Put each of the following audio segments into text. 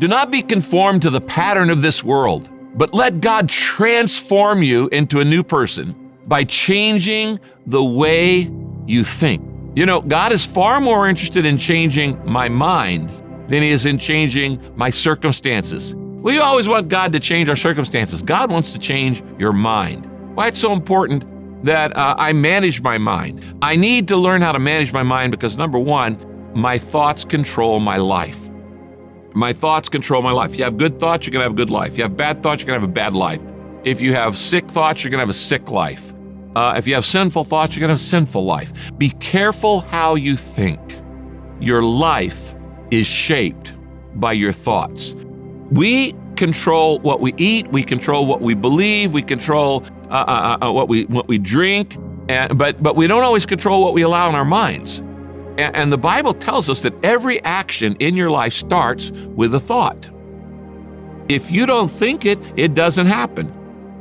Do not be conformed to the pattern of this world, but let God transform you into a new person by changing the way you think. You know, God is far more interested in changing my mind than he is in changing my circumstances. We always want God to change our circumstances. God wants to change your mind. Why it's so important that I manage my mind. I need to learn how to manage my mind because, number one, my thoughts control my life. My thoughts control my life. If you have good thoughts, you're going to have a good life. If you have bad thoughts, you're going to have a bad life. If you have sick thoughts, you're going to have a sick life. If you have sinful thoughts, you're going to have a sinful life. Be careful how you think. Your life is shaped by your thoughts. We control what we eat. We control what we believe. We control what we drink. But we don't always control what we allow in our minds. And the Bible tells us that every action in your life starts with a thought. If you don't think it, it doesn't happen.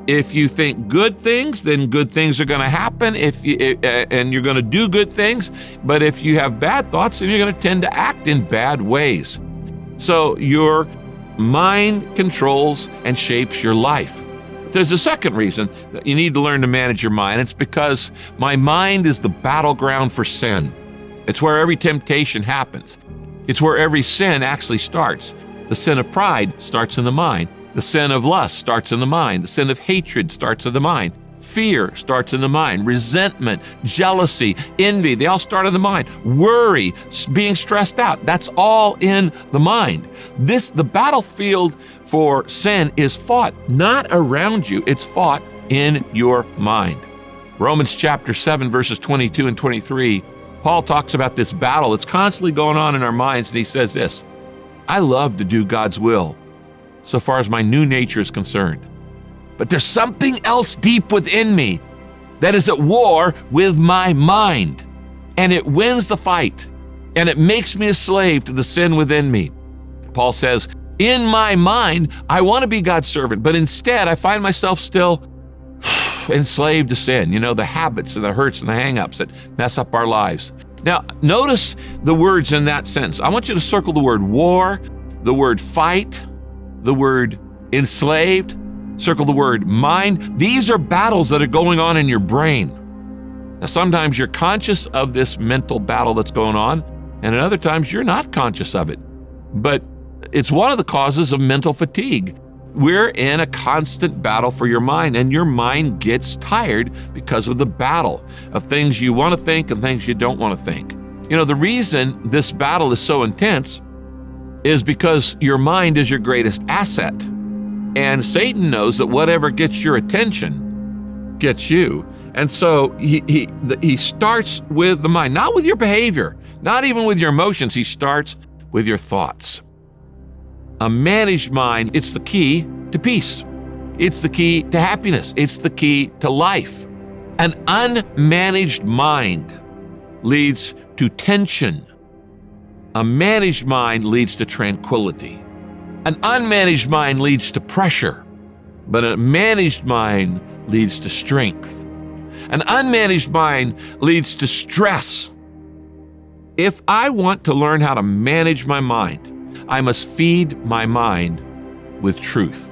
If you think good things, then good things are going to happen. And you're going to do good things. But if you have bad thoughts, then you're going to tend to act in bad ways. So your mind controls and shapes your life. But there's a second reason that you need to learn to manage your mind. It's because my mind is the battleground for sin. It's where every temptation happens. It's where every sin actually starts. The sin of pride starts in the mind. The sin of lust starts in the mind. The sin of hatred starts in the mind. Fear starts in the mind. Resentment, jealousy, envy, they all start in the mind. Worry, being stressed out, that's all in the mind. The battlefield for sin is fought not around you, it's fought in your mind. Romans chapter 7, verses 22 and 23, Paul talks about this battle that's constantly going on in our minds, and he says this, I love to do God's will, so far as my new nature is concerned. But there's something else deep within me that is at war with my mind, and it wins the fight, and it makes me a slave to the sin within me. Paul says, in my mind, I want to be God's servant, but instead I find myself still enslaved to sin, the habits and the hurts and the hang-ups that mess up our lives. Now, notice the words in that sentence. I want you to circle the word war, the word fight, the word enslaved, circle the word mind. These are battles that are going on in your brain. Now, sometimes you're conscious of this mental battle that's going on, and at other times you're not conscious of it. But it's one of the causes of mental fatigue. We're in a constant battle for your mind, and your mind gets tired because of the battle of things you want to think and things you don't want to think. The reason this battle is so intense is because your mind is your greatest asset. And Satan knows that whatever gets your attention gets you. And so he starts with the mind, not with your behavior, not even with your emotions. He starts with your thoughts. A managed mind, it's the key to peace. It's the key to happiness. It's the key to life. An unmanaged mind leads to tension. A managed mind leads to tranquility. An unmanaged mind leads to pressure, but a managed mind leads to strength. An unmanaged mind leads to stress. If I want to learn how to manage my mind, I must feed my mind with truth.